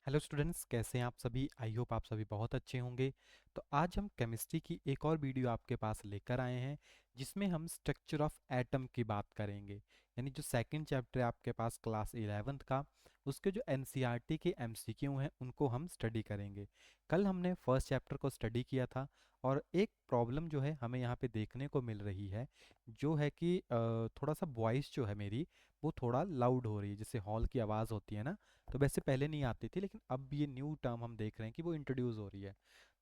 Hello students, कैसे हैं आप सभी। आई होप आप सभी बहुत अच्छे होंगे। तो आज हम केमिस्ट्री की एक और वीडियो आपके पास लेकर आए हैं जिसमें हम स्ट्रक्चर ऑफ एटम की बात करेंगे। यानी जो सेकंड चैप्टर है आपके पास क्लास 11th का, उसके जो एनसीईआरटी के एमसीक्यू हैं उनको हम स्टडी करेंगे। कल हमने फर्स्ट चैप्टर को स्टडी किया था और एक प्रॉब्लम जो है हमें यहाँ पे देखने को मिल रही है, जो है कि थोड़ा सा वॉइस जो है मेरी वो थोड़ा लाउड हो रही है, जैसे हॉल की आवाज़ होती है ना। तो वैसे पहले नहीं आती थी, लेकिन अब ये न्यू टर्म हम देख रहे हैं कि वो इंट्रोड्यूस हो रही है।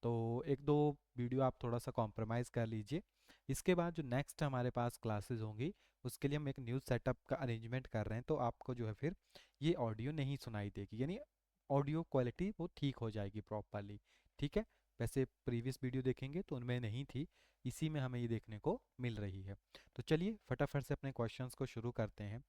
तो एक दो वीडियो आप थोड़ा सा कॉम्प्रोमाइज़ कर लीजिए। इसके बाद जो नेक्स्ट हमारे पास क्लासेस होंगी उसके लिए हम एक न्यू सेटअप का अरेंजमेंट कर रहे हैं, तो आपको जो है फिर ये ऑडियो नहीं सुनाई देगी, यानी ऑडियो क्वालिटी वो ठीक हो जाएगी प्रॉपरली। ठीक है। वैसे प्रीवियस वीडियो देखेंगे तो उनमें नहीं थी, इसी में हमें ये देखने को मिल रही है। तो चलिए फटाफट से अपने क्वेश्चंस को शुरू करते हैं।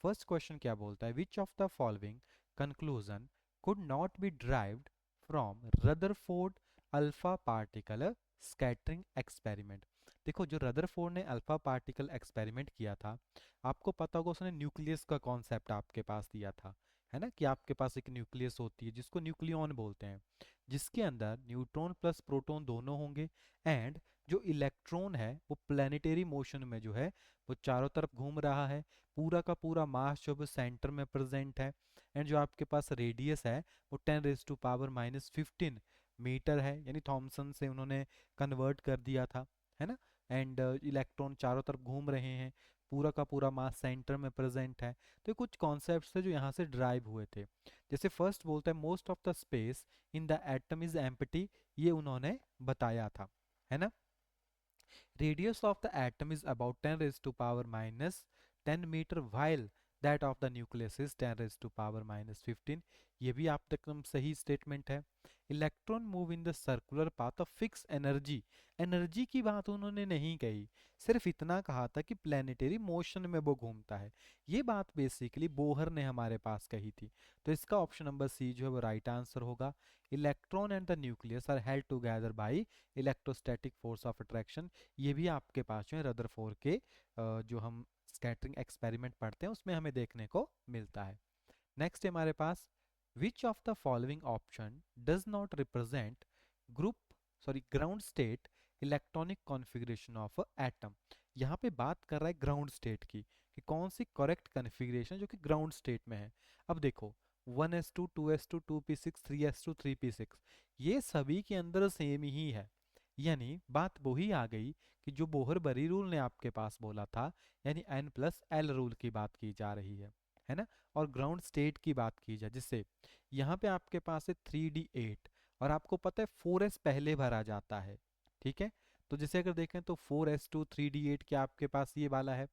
फर्स्ट क्वेश्चन क्या बोलता है, which of the following conclusion could not be derived from Rutherford alpha particle scattering experiment. देखो, जो रदरफोर्ड ने अल्फा पार्टिकल एक्सपेरिमेंट किया था, आपको पता होगा उसने न्यूक्लियस का कॉन्सेप्ट आपके पास दिया था, है ना, कि आपके पास एक न्यूक्लियस होती है जिसको न्यूक्लियॉन बोलते हैं, जिसके अंदर न्यूट्रॉन प्लस प्रोटॉन दोनों होंगे। एंड जो इलेक्ट्रॉन है वो प्लानिटरी मोशन में जो है वो चारों तरफ घूम रहा है। पूरा का पूरा मास जो है सेंटर में प्रेजेंट है। एंड जो आपके पास रेडियस है वो 10⁻⁻15 मीटर है, यानी थॉमसन से उन्होंने कन्वर्ट कर दिया था, है ना। एंड इलेक्ट्रॉन चारों तरफ घूम रहे हैं, पूरा का पूरा मास सेंटर में प्रेजेंट है। तो ये कुछ कॉन्सेप्ट्स थे जो यहाँ से ड्राइव हुए थे। जैसे फर्स्ट बोलता है most of the space in the atom is empty, ये उन्होंने बताया था, है ना। Radius of the atom is about 10 raised to power minus 10 meter, while that of the nucleus is 10 raised to power minus 15। ये भी आप एकदम सही स्टेटमेंट है। Electron move in the circular path of fix energy, energy की बात उन्होंने नहीं कही, सिर्फ इतना कहा था कि प्लेनेटरी मोशन में वो घूमता है। ये बात बेसिकली बोहर ने हमारे पास कही थी। तो इसका ऑप्शन नंबर सी जो है वो राइट आंसर होगा। Electron and the nucleus are held together by electrostatic force of attraction. ये भी आपके पास जो है रदरफोर्ड के जो हम स्कैटरिंग एक्सपेरिमेंट पढ़ते हैं उसमें हमें देखने को मिलता है। नेक्स्ट है हमारे पास, which of the following option does not represent group ground state electronic configuration of atom. यहाँ पे बात कर रहा है ग्राउंड स्टेट की, कि कौन सी करेक्ट कॉन्फ़िगरेशन जो कि ग्राउंड स्टेट में है। अब देखो 1s2 2s2 2p6 3s2 3p6, ये सभी के अंदर सेम ही है। यानी बात वही आ गई कि जो बोहर बरी रूल ने आपके पास बोला था, यानी n+l रूल की बात की जा रही है ना। और ग्राउंड स्टेट की बात की जाए, जिससे यहाँ पे आपके पास है 3d8 और आपको पता है 4s पहले भरा जाता है। ठीक है। तो जैसे अगर देखें तो 4s2 3d8 क्या आपके पास ये वाला है,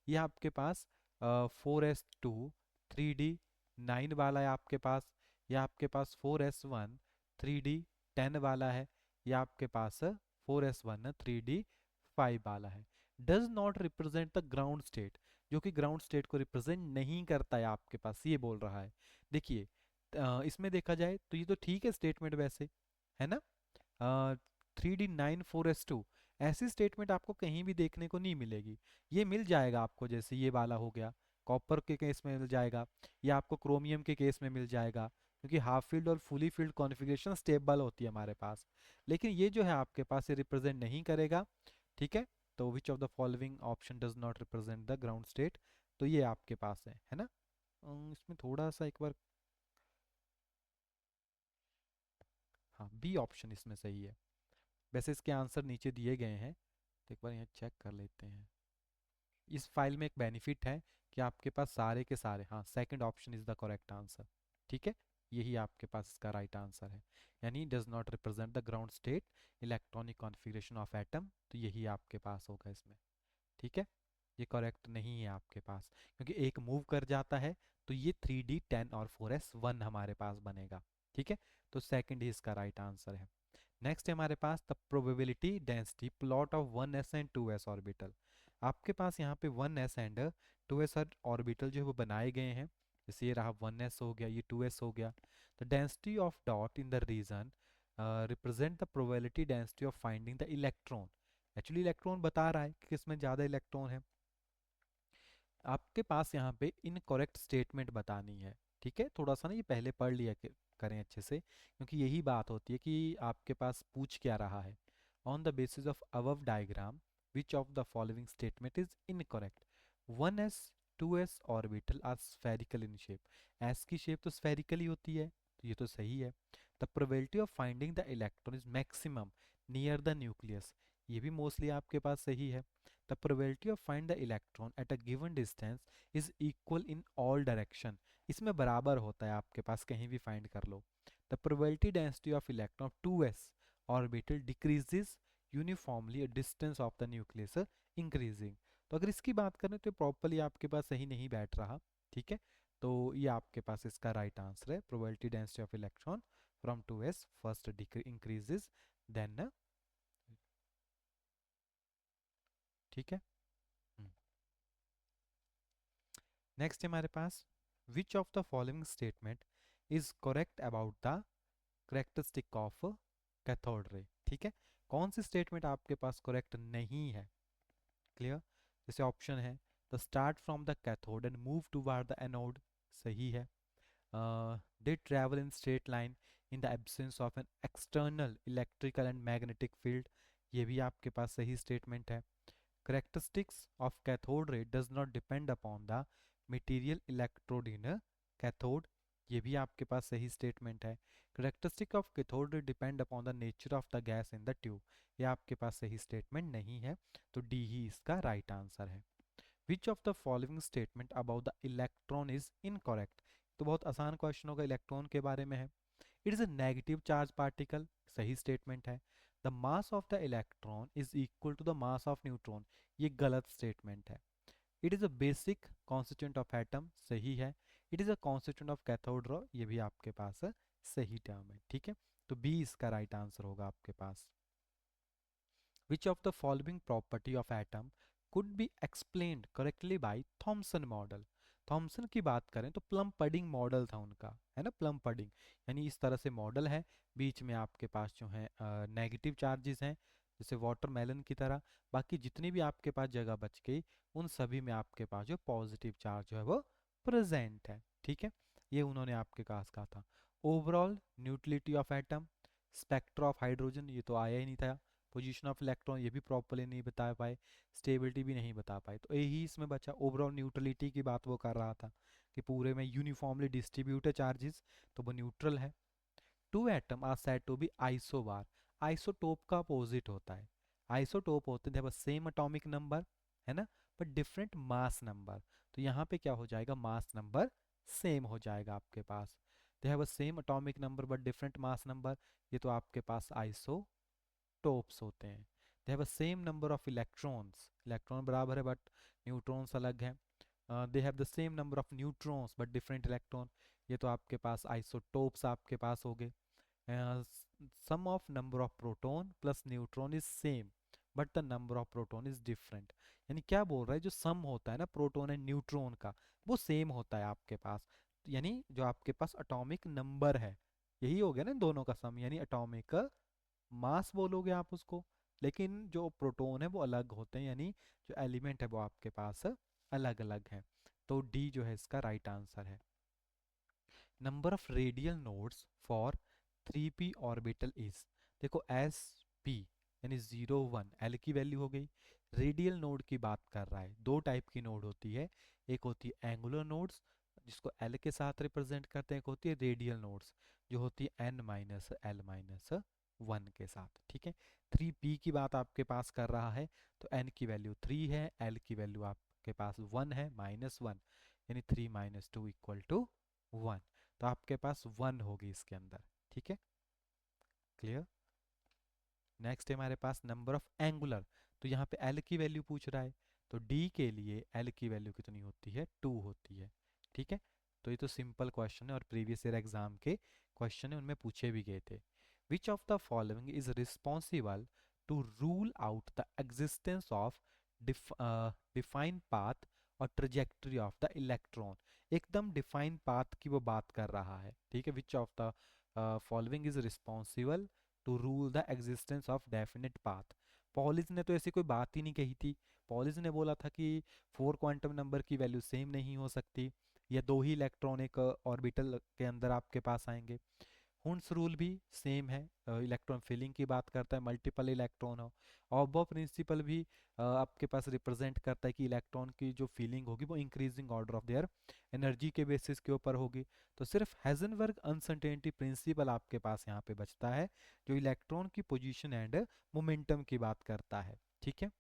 ये आपके पास 4s2 3d9 वाला है आपके पास, या आपके पास 4s1 3d10 वाला है, या आपके पास 4s1 3d5 वाला है। Does not represent the ground state, जो कि ग्राउंड स्टेट को रिप्रेजेंट नहीं करता है आपके पास, ये बोल रहा है। देखिए इसमें देखा जाए तो ये तो ठीक है स्टेटमेंट वैसे, है ना। 3d9 4s2 ऐसी स्टेटमेंट आपको कहीं भी देखने को नहीं मिलेगी। ये मिल जाएगा आपको, जैसे ये वाला हो गया कॉपर के केस में मिल जाएगा, या आपको क्रोमियम के केस में मिल जाएगा, क्योंकि हाफ फील्ड और फुली फील्ड कॉन्फ़िगरेशन स्टेबल होती है हमारे पास। लेकिन ये जो है आपके पास ये रिप्रेजेंट नहीं करेगा। ठीक है। तो विच of the following option does not represent the ground state, तो ये आपके पास है ना। इसमें थोड़ा सा एक बार, हाँ बी ऑप्शन इसमें सही है। वैसे इसके आंसर नीचे दिए गए हैं, तो एक बार यहाँ चेक कर लेते हैं। इस फाइल में एक बेनिफिट है कि आपके पास सारे के सारे, हाँ second option is the correct answer. ठीक है। यही आपके पास इसका राइट आंसर है, यानी does not represent the ground state electronic configuration of atom, तो यही आपके पास होगा इसमें। ठीक है। ये करेक्ट नहीं है आपके पास, क्योंकि एक मूव कर जाता है, तो ये 3d10 और 4s1 हमारे पास बनेगा। ठीक है। तो सेकंड ही इसका राइट आंसर है। नेक्स्ट है हमारे पास the probability density plot of 1s and 2s orbital. आपके पास यहाँ पे 1s एंड 2s ऑर्बिटल जो है वो बनाए गए हैं। जैसे ये रहा 1s हो गया, ये 2s हो गया। The density of dot in the reason represent the probability density of finding the electron. Actually electron बता रहा है कि किसमें ज़्यादा इलेक्ट्रॉन है। आपके पास यहाँ पे इनकरेक्ट स्टेटमेंट बतानी है। ठीक है, थोड़ा सा ना ये पहले पढ़ लिया करें अच्छे से, क्योंकि यही बात होती है कि आपके पास पूछ क्या रहा है। On the basis of above diagram which of the following statement is incorrect. 1s 2s orbital are spherical in shape. S की शेप तो स्फेरिकल ही होती है, तो ये तो सही है। The probability of finding the electron is maximum near the nucleus, ये भी मोस्टली आपके पास सही है। The probability of find the electron at a given distance is equal in all direction, इसमें बराबर होता है आपके पास, कहीं भी फाइंड कर लो। The probability density of electron of 2s orbital decreases uniformly distance of the nucleus increasing. तो अगर इसकी बात करें तो प्रॉपरली आपके पास सही नहीं बैठ रहा, ठीक है। तो ये आपके पास इसका राइट आंसर है, probability density of electron from 2s first increases then, ठीक है। नेक्स्ट है हमारे पास, which of the following statement is correct about the characteristic of cathode ray, ठीक है। कौन सी स्टेटमेंट आपके पास करेक्ट नहीं है, क्लियर। जैसे ऑप्शन है the start from the cathode and move toward the anode, सही है। दे travel in straight line in the absence of an external electrical and magnetic field, ये भी आपके पास सही स्टेटमेंट है। Characteristics of cathode ray does not depend upon the material electrode in a cathode, ये भी आपके पास सही स्टेटमेंट है। Characteristic of cathode ray depend upon the nature of the gas in the tube, ये आपके पास सही स्टेटमेंट नहीं है, तो डी ही इसका राइट आंसर है। Which of the following statement about the electron is incorrect, तो बहुत आसान क्वेश्चन होगा, इलेक्ट्रॉन के बारे में है। It is a negative charge particle, सही स्टेटमेंट है। The mass of the electron is equal to the mass of neutron, ये गलत स्टेटमेंट है। It is a basic constituent of atom, सही है। It is a constituent of cathode ray, ये भी आपके पास सही टर्म है, ठीक है। तो बी इसका राइट आंसर होगा आपके पास। Which of the following property of atom could be explained correctly by Thomson model. Thomson की बात करें तो प्लम पडिंग मॉडल था उनका, है ना, प्लम पडिंग, यानी इस तरह से मॉडल है, बीच में आपके पास जो है नेगेटिव चार्जेस हैं जैसे वाटरमेलन की तरह, बाकी जितनी भी आपके पास जगह बच गई उन सभी में आपके पास जो पॉजिटिव चार्ज जो है वो प्रेजेंट है, ठीक है। ये उन्होंने आपके पास कहा था। Overall neutrality of atom, spectra of hydrogen, ये तो आया ही नहीं था। पोजीशन ऑफ इलेक्ट्रॉन, ये भी प्रॉपर्ली नहीं बता पाए। स्टेबिलिटी भी नहीं बता पाए, तो यही इसमें बचा। ओवरऑल न्यूट्रलिटी की बात वो कर रहा था कि पूरे में यूनिफॉर्मली डिस्ट्रीब्यूटेड चार्जेस, तो वो न्यूट्रल है। Two atom are said to be isobar, isotope का अपोजिट होता है। आइसोटोप होते हैं सेम एटॉमिक नंबर, है ना, बट डिफरेंट मास नंबर, तो यहाँ पे क्या हो जाएगा, मास नंबर सेम हो जाएगा आपके पास। They have a same atomic number but different mass number, ये तो आपके पास आइसो टोप्स होते हैं। They have a same number of electrons, electron बराबर है बट न्यूट्रॉन्स अलग हैं। They have the same number of neutrons but different electron, ये तो आपके पास आइसोटोप्स आपके पास हो गए। Sum of number of proton plus neutron is same but the number of proton is different, यानी क्या बोल रहा है, जो सम होता है ना प्रोटॉन एंड न्यूट्रॉन का, वो सेम होता है आपके पास, यानी जो आपके पास एटॉमिक नंबर है, यही हो गया ना दोनों का सम, यानी एटॉमिक मास बोलोगे आप उसको, लेकिन जो प्रोटॉन है वो अलग होते हैं, यानी जो एलिमेंट है वो आपके पास अलग अलग है, तो डी जो है इसका राइट आंसर है। Number of radial nodes for 3p orbital is, देखो एस पी यानी 0 1 एल की वैल्यू हो गई। रेडियल नोड की बात कर रहा है, दो टाइप की नोड होती है, एक होती है एंगुलर नोड्स जिसको एल के साथ रिप्रेजेंट करते हैं, एक होती है रेडियल नोड्स जो होती है एन माइनस एल माइनस 1 के साथ, ठीक है। 3p की बात आपके पास कर रहा है, तो n की वैल्यू 3 है, l की वैल्यू आपके पास 1 है, -1, यानी 3 - 2 = 1, तो आपके पास 1 होगी इसके अंदर, ठीक है, क्लियर। नेक्स्ट है हमारे पास नंबर ऑफ एंगुलर, तो यहाँ पे एल की वैल्यू पूछ रहा है, तो डी के लिए एल की वैल्यू कितनी होती है, 2 होती है, ठीक है। तो ये तो सिंपल क्वेश्चन है और प्रीवियस ईयर एग्जाम के क्वेश्चन है, उनमें पूछे भी गए थे। Which of the following is responsible to rule out the existence of defined path और ट्रजेक्टरी ऑफ द इलेक्ट्रॉन, एकदम डिफाइंड पाथ की वो बात कर रहा है, ठीक है। Which of the following is responsible to rule the existence of definite path, Pauli's ने तो ऐसी कोई बात ही नहीं कही थी। पॉलिस ने बोला था कि 4 क्वांटम नंबर की वैल्यू सेम नहीं हो सकती, या 2 ही इलेक्ट्रॉन एक ऑर्बिटल के अंदर आपके पास आएंगे। हुंस रूल भी सेम है, इलेक्ट्रॉन फिलिंग की बात करता है, मल्टीपल इलेक्ट्रॉन हो। ऑब्बो प्रिंसिपल भी आपके पास रिप्रेजेंट करता है कि इलेक्ट्रॉन की जो फीलिंग होगी वो increasing order of their energy के बेसिस के ऊपर होगी। तो सिर्फ हेजनबर्ग अनसर्टेनिटी प्रिंसिपल आपके पास यहाँ पे बचता है, जो इलेक्ट्रॉन की पोजीशन एंड मोमेंटम की बात करता है। ठीक है,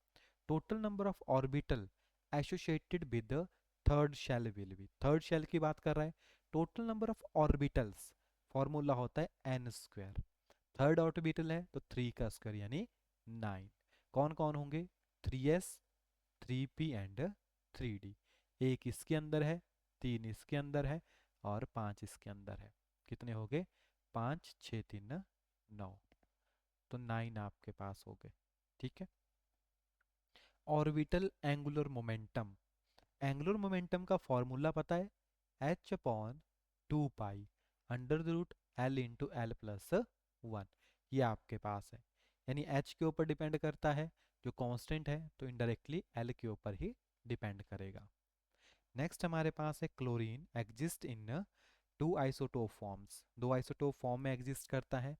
total number of orbital associated with the third shell will be, third shell की बात कर रहा है। Total number of orbitals formula होता है एन स्क्वायर, थर्ड ऑर्बिटल है तो 3 का स्क्वायर यानी 9। कौन कौन होंगे, 3s 3p एंड 3d। एक इसके अंदर है, 3 इसके अंदर है और 5 इसके अंदर है। कितने हो गए, 5 6 3 9, तो 9 आपके पास हो गए। ठीक है, orbital angular momentum, angular momentum का फॉर्मूला पता है, h upon 2 pi under the root l into L plus 1, ये आपके पास है। यानी h के ऊपर डिपेंड करता है, जो कांस्टेंट है तो इनडायरेक्टली l के ऊपर ही डिपेंड करेगा। नेक्स्ट हमारे पास है chlorine exist in 2 isotope forms, 2 isotope form में एग्जिस्ट करता है,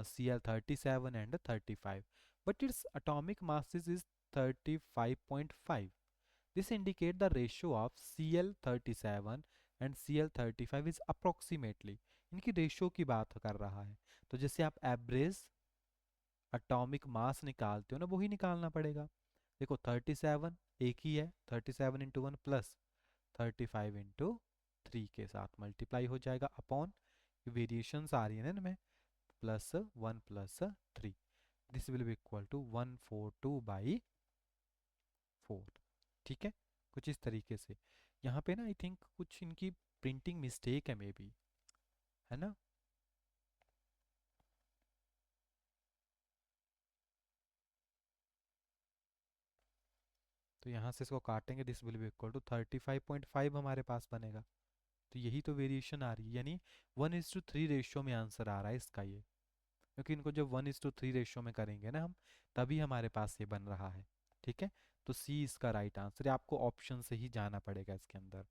Cl37 and 35, but its atomic masses is 35.5। This indicate the ratio of Cl37 and Cl35 is approximately, इनकी रेशियो की बात कर रहा है। तो जैसे आप एवरेज एटॉमिक मास निकालते हो ना, वही निकालना पड़ेगा। देखो 37 एक ही है, 37 इंटू वन प्लस 35 इंटू 3 के साथ मल्टीप्लाई हो जाएगा अपॉन वेरिएशंस आ रही है ना इनमें, plus 1 plus 3, this will be equal to 142/4। ठीक है, कुछ इस तरीके से। यहाँ पे ना आई थिंक कुछ इनकी प्रिंटिंग मिस्टेक है मे बी, है ना। तो यहाँ से इसको काटेंगे, this will be equal to 35.5 हमारे पास बनेगा। तो यही तो वेरिएशन आ रही है, यानी 1:3 रेशियो में आंसर आ रहा है इसका ये, क्योंकि इनको जब 1:3 रेशियो में करेंगे ना हम, तभी हमारे पास ये बन रहा है। ठीक है, तो सी इसका राइट आंसर है, आपको ऑप्शन से ही जाना पड़ेगा इसके अंदर।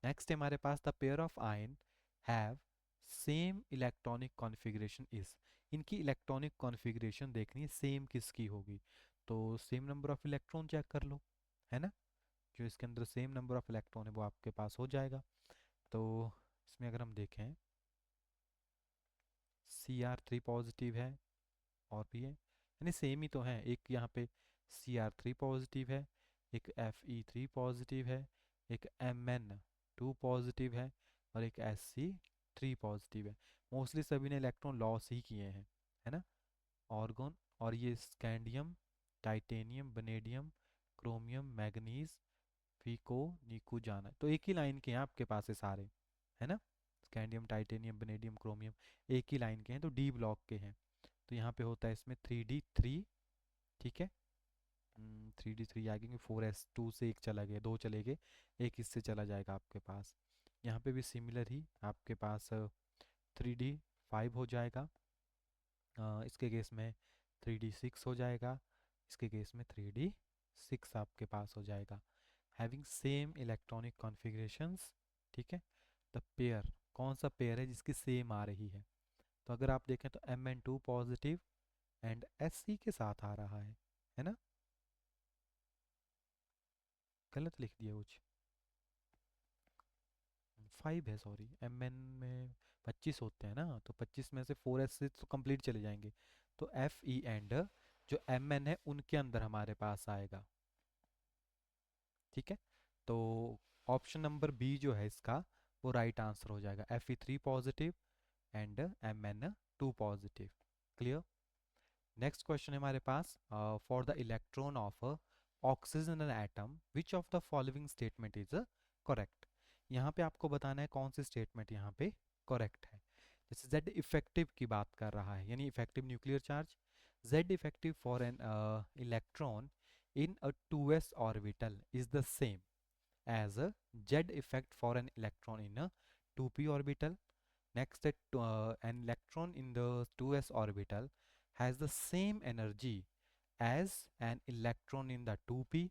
नेक्स्ट हमारे पास the pair of ion have same electronic configuration is, इनकी इलेक्ट्रॉनिक कॉन्फ़िगरेशन देखनी है सेम किसकी होगी, तो same number of electron check कर लो, है ना। जो इसके अंदर सेम नंबर ऑफ इलेक्ट्रॉन है वो आपके पास हो जाएगा। तो इसमें अगर हम देखें, Cr3 पॉजिटिव है और भी है, यानी सेम ही तो है। एक यहाँ पे Cr3 पॉजिटिव है, एक Fe3 पॉजिटिव है, एक Mn2 पॉजिटिव है और एक Sc3 पॉजिटिव है। मोस्टली सभी ने इलेक्ट्रॉन लॉस ही किए हैं, है ना, ऑर्गन। और ये scandium, titanium, vanadium, chromium, manganese, फीको, निकू जाना, तो एक ही लाइन के हैं आपके पास ये सारे, है ना। स्कैंडियम, टाइटेनियम, वनेडियम, क्रोमियम एक ही लाइन के हैं, तो डी ब्लॉक के हैं। तो यहाँ पे होता है इसमें 3D3। ठीक है, 3D3 आगे, क्योंकि 4s2 से एक चला गया, दो चले गए, एक इससे चला जाएगा आपके पास। यहाँ पे भी सिमिलर ही आपके पास 3D5 हो जाएगा, इसके केस में 3D6 हो जाएगा, इसके केस में 3D6 आपके पास हो जाएगा, हैविंग सेम इलेक्ट्रॉनिक कॉन्फ़िगरेशंस। ठीक है, द पेयर, कौन सा पेयर है जिसकी सेम आ रही है, तो अगर आप देखें तो Mn2 पॉजिटिव एंड Sc के साथ आ रहा है ना। गलत लिख दिया कुछ, 5 है सॉरी, Mn में 25 होते हैं ना, तो 25 में से 4s से तो कंप्लीट चले जाएंगे, तो Fe एंड जो Mn है उनके अंदर हमारे पास आएगा। ठीक है, तो ऑप्शन नंबर बी जो है इसका वो राइट आंसर हो जाएगा, Fe3 positive and Mn2 positive. Clear. Next question है हमारे पास, for the electron of oxygen atom which of the following statement is correct. यहाँ पे आपको बताना है कौन सी स्टेटमेंट यहाँ पे करेक्ट है। जैसे जेड इफेक्टिव की बात कर रहा है, यानी effective nuclear charge, Z effective for an electron in a 2s orbital is the same as a Z effect for an electron in a 2p orbital. Next, an electron in the 2s orbital has the same energy as an electron in the 2p.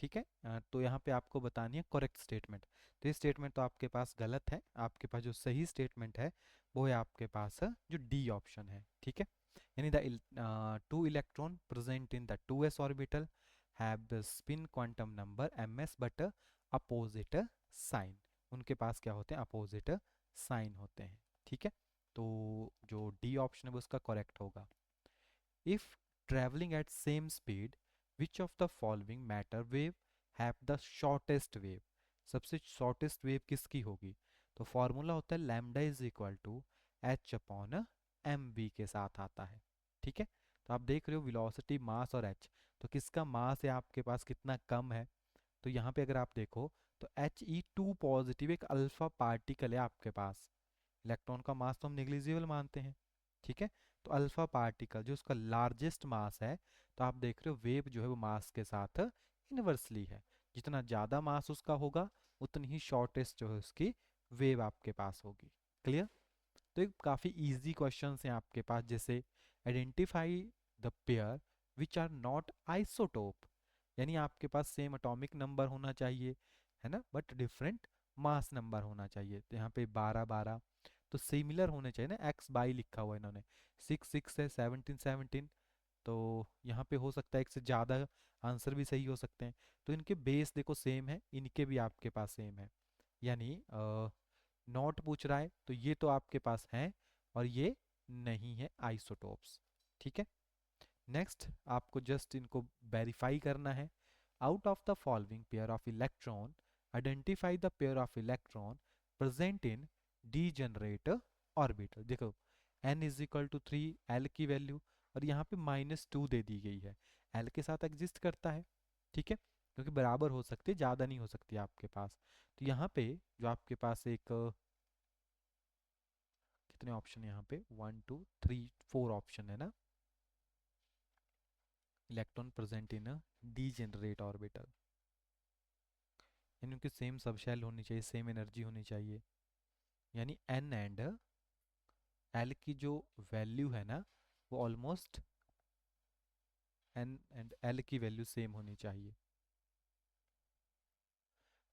ठीक है। तो यहाँ पे आपको बतानी है correct statement. तो ये स्टेटमेंट तो आपके पास गलत है, आपके पास जो सही स्टेटमेंट है वो है आपके पास जो डी ऑप्शन है। ठीक है, यानी the two electron present in the 2s orbital have the spin quantum number ms but opposite sign. उनके पास क्या होते हैं, अपोजिट साइन होते हैं। ठीक है, तो जो डी ऑप्शन है वो उसका करेक्ट होगा। If traveling at same speed, which of the following matter wave have the shortest wave? सबसे shortest wave किसकी होगी? तो फॉर्मूला होता है lambda is equal to h upon m v के साथ आता है। ठीक है, तो आप देख रहे हो वेलोसिटी, मास और एच, तो किसका मास है आपके पास कितना कम है। तो यहाँ पे अगर आप देखो तो एच ई टू पॉजिटिव एक अल्फा पार्टिकल है आपके पास। इलेक्ट्रॉन का मास तो हम नेग्लिजिबल मानते हैं। ठीक है, तो अल्फा पार्टिकल जो उसका लार्जेस्ट मास है, तो आप देख रहे हो वेव जो है वो मास के साथ इनवर्सली है। जितना ज़्यादा मास उसका होगा उतनी ही शॉर्टेस्ट जो है उसकी वेव आपके पास होगी। क्लियर। तो एक काफ़ी इजी क्वेश्चंस हैं आपके पास, जैसे identify the pair which are not isotope, यानी आपके पास सेम एटॉमिक नंबर होना चाहिए, है ना, बट डिफरेंट मास नंबर होना चाहिए। तो यहाँ पे 12 12 तो सिमिलर होने चाहिए ना, एक्स बाई लिखा हुआ है इन्होंने, 6 6 है, 17 17, तो यहाँ पे हो सकता है एक से ज़्यादा आंसर भी सही हो सकते हैं। तो इनके बेस देखो सेम है, इनके भी आपके पास सेम है, यानी नॉट पूछ रहा है तो ये तो आपके पास है और ये नहीं है आइसोटोप्स। ठीक है, नेक्स्ट आपको जस्ट इनको वेरीफाई करना है। Out of the following pair of electron identify the pair of electron present in degenerate orbital. देखो n is equal to 3, l की वैल्यू, और यहाँ पे -2 दे दी गई है, l के साथ एग्जिस्ट करता है। ठीक है, क्योंकि बराबर हो सकती है, ज़्यादा नहीं हो सकती आपके पास। तो यहाँ पे जो आपके पास एक कितने ऑप्शन है यहाँ पे, 1 2 3 4 ऑप्शन है ना, electron present in degenerate orbital, यानी उनकी सेम सब शेल होनी चाहिए, सेम एनर्जी होनी चाहिए, यानी n एंड l की जो वैल्यू है ना वो ऑलमोस्ट n एंड l की वैल्यू सेम होनी चाहिए।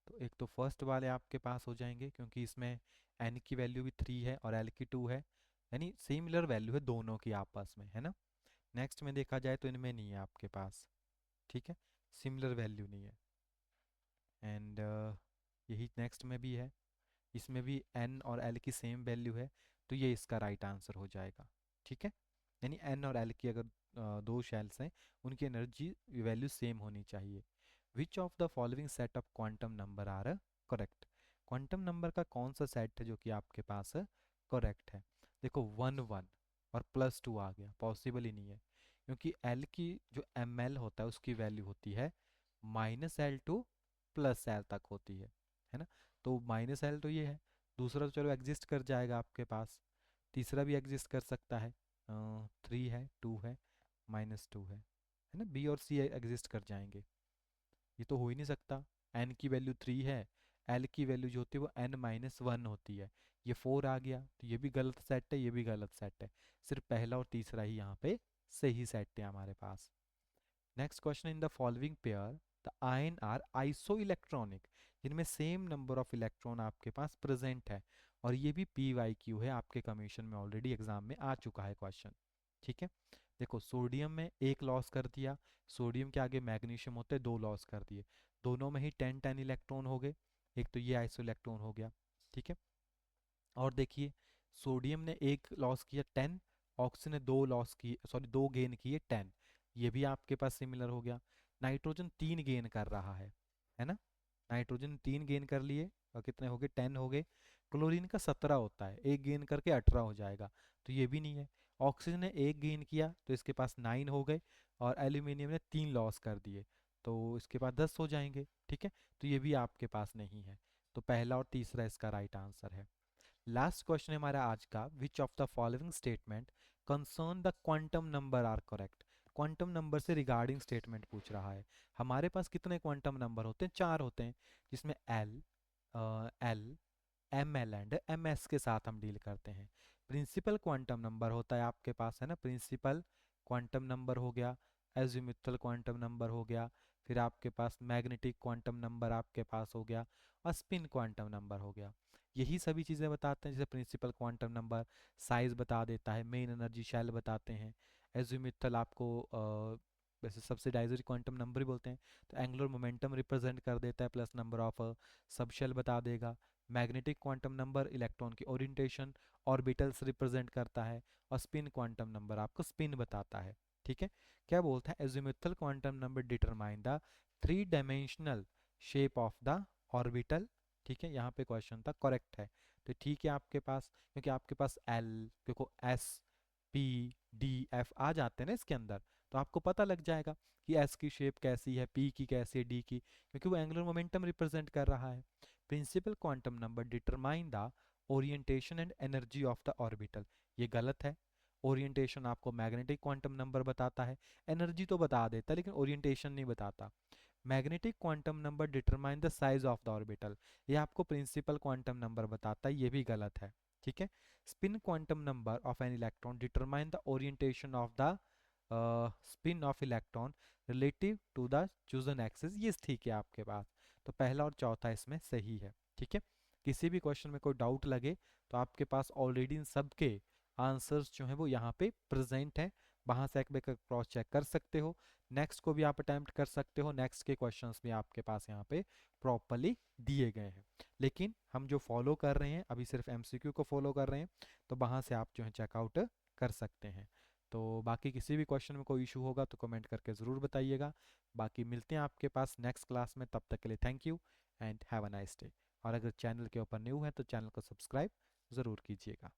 तो एक तो फर्स्ट वाले आपके पास हो जाएंगे क्योंकि इसमें n की वैल्यू भी 3 है और l की 2 है, यानी सिमिलर वैल्यू है दोनों की आपस में, है ना। नेक्स्ट में देखा जाए तो इनमें नहीं है आपके पास, ठीक है, सिमिलर वैल्यू नहीं है। एंड यही नेक्स्ट में भी है, इसमें भी n और l की सेम वैल्यू है, तो ये इसका राइट आंसर हो जाएगा। ठीक है, यानी n और l की अगर दो शेल्स हैं उनकी एनर्जी वैल्यू सेम होनी चाहिए। Which of the following set of quantum number are correct. Quantum number का कौन सा सेट है जो कि आपके पास करेक्ट है। देखो 1 1 और +2 आ गया, पॉसिबल ही नहीं है, क्योंकि l की जो ml होता है उसकी वैल्यू होती है -l टू +l तक होती है ना। तो -l तो ये है, दूसरा तो चलो एग्जिस्ट कर जाएगा आपके पास, तीसरा भी एग्जिस्ट कर सकता है, 3 है, 2 है, -2 है ना, बी और सी एग्जिस्ट कर जाएंगे। ये तो हो ही नहीं सकता, n की वैल्यू 3 है, l की वैल्यू जो होती है वो n-1 होती है, ये 4 आ गया, तो ये भी गलत सेट है, ये भी गलत सेट है, सिर्फ पहला और तीसरा ही यहाँ पे सही सेट है हमारे पास। Next question, in the following pair the ion are isoelectronic, जिनमें सेम नंबर ऑफ इलेक्ट्रॉन आपके पास प्रेजेंट है, और ये भी PYQ है, आपके कमीशन में ऑलरेडी एग्जाम में आ चुका है क्वेश्चन। ठीक है, देखो सोडियम में एक लॉस कर दिया, सोडियम के आगे मैग्नीशियम होते हैं, 2 लॉस कर दिए, दोनों में ही 10 10 इलेक्ट्रॉन हो गए, एक तो ये आइसो इलेक्ट्रॉन हो गया। ठीक है, और देखिए सोडियम ने एक लॉस किया 10, ऑक्सीजन ने 2 लॉस किए, सॉरी 2 गेन किए 10, ये भी आपके पास सिमिलर हो गया। नाइट्रोजन 3 गेन कर रहा है ना, नाइट्रोजन 3 गेन कर लिए और कितने हो गए, 10 हो गए। क्लोरीन का 17 होता है, एक गेन करके 18 हो जाएगा, तो ये भी नहीं है। ऑक्सीजन ने एक गेन किया तो इसके पास 9 हो गए, और एल्यूमिनियम ने 3 लॉस कर दिए तो इसके पास 10 हो जाएंगे। ठीक है, तो ये भी आपके पास नहीं है, तो पहला और तीसरा इसका राइट आंसर है। लास्ट क्वेश्चन है हमारा आज का, which of the following statement concern the quantum number are correct. Quantum number से रिगार्डिंग स्टेटमेंट पूछ रहा है। हमारे पास कितने क्वांटम नंबर होते हैं, 4 होते हैं, जिसमें एल ml एंड ms के साथ हम डील करते हैं। प्रिंसिपल क्वांटम नंबर होता है आपके पास, है ना, प्रिंसिपल क्वांटम नंबर हो गया, एजिमुथल क्वांटम नंबर हो गया, फिर आपके पास मैग्नेटिक क्वांटम नंबर आपके पास हो गया, और स्पिन क्वांटम नंबर हो गया। यही सभी चीज़ें बताते हैं, जैसे प्रिंसिपल क्वांटम नंबर साइज बता देता है, मेन एनर्जी शेल बताते हैं, एजीमुथल आपको वैसे सब्सिडाइजरी क्वांटम नंबर ही बोलते हैं, तो एंगुलर मोमेंटम रिप्रेजेंट कर देता है, plus number of subshell बता देगा। मैग्नेटिक क्वांटम नंबर इलेक्ट्रॉन की ओरिएंटेशन ऑर्बिटल्स रिप्रेजेंट करता है, और स्पिन क्वांटम नंबर आपको स्पिन बताता है। ठीक है, क्या बोलता है, azimuthal quantum number determine the three dimensional shape of the orbital. ठीक है, यहाँ पे क्वेश्चन था, करेक्ट है। तो ठीक है आपके पास, क्योंकि आपके पास एल, देखो एस, पी, डी, एफ आ जाते हैं ना इसके अंदर, तो आपको पता लग जाएगा कि एस की शेप कैसी है, पी की कैसी है, डी की, क्योंकि वो एंगुलर मोमेंटम रिप्रेजेंट कर रहा है। Principal quantum number determine the orientation and energy of the orbital, ये गलत है। ओरिएंटेशन आपको मैग्नेटिक क्वांटम नंबर बताता है, एनर्जी तो बता देता है लेकिन ओरिएंटेशन नहीं बताता। Magnetic quantum number determine the size of the orbital, ये आपको प्रिंसिपल क्वांटम नंबर बताता है, ये भी गलत है। ठीक है, spin quantum number of an electron determine the orientation of the spin of electron relative to the chosen axis, ये ठीक है आपके पास। तो पहला और चौथा इसमें सही है। ठीक है, किसी भी क्वेश्चन में कोई डाउट लगे तो आपके पास ऑलरेडी इन सब के आंसर्स जो हैं वो यहाँ पे प्रेजेंट हैं, वहाँ से एक बार क्रॉस चेक कर सकते हो। नेक्स्ट को भी आप अटैम्प्ट कर सकते हो, नेक्स्ट के क्वेश्चंस भी आपके पास यहाँ पे प्रॉपरली दिए गए हैं। लेकिन हम जो फॉलो कर रहे हैं अभी सिर्फ एमसीक्यू को फॉलो कर रहे हैं, तो वहाँ से आप जो है चेकआउट कर सकते हैं। तो बाकी किसी भी क्वेश्चन में कोई इशू होगा तो कमेंट करके ज़रूर बताइएगा। बाकी मिलते हैं आपके पास नेक्स्ट क्लास में, तब तक के लिए thank you and have a nice day. और अगर चैनल के ऊपर न्यू है तो चैनल को सब्सक्राइब ज़रूर कीजिएगा।